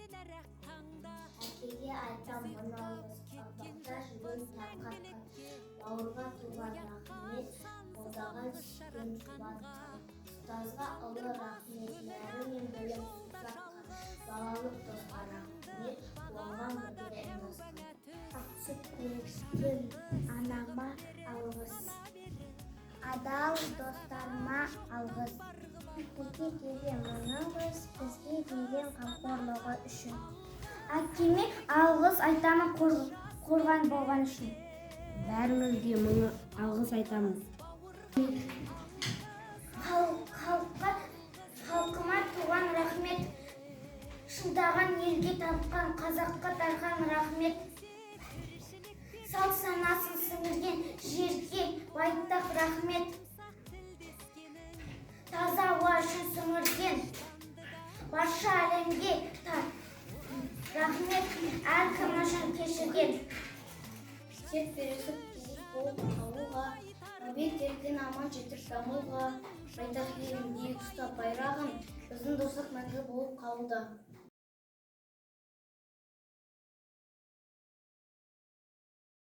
Әкеге айтам мынаулы сабақта жүрген тарқатқан, бауырға туған рахмет, қолдаған сүткен жұбатқан. Ұстазға ұлы рахмет, нәрі мен білім сусаққан, балалық досқа рахмет, оған бірге ұнасқан. Ақсүт көріскен анама алғыс, адал достарыма алғыс. Бізге деген мұныңыз, бізге деген қамқорлығы үшін. Әкеме алғыс айтамын қорған болған үшін. Бәріңізге мың алғыс айтамыз. Халқыма туған рахмет, шыдаған елге тапқан қазаққа тарқан рахмет. Салт санасын сіңірген жерге байтақ рахмет. Таза ауа үшін сіңірген барша әлемге рахмет, әркім үшін кешірген. Тек бересіп кезіп болып қалуға, әбет еркін аман жетіп дамуға, байтақ елін биік ұстап байрағын, біздің достық мәңгі болып қалуда.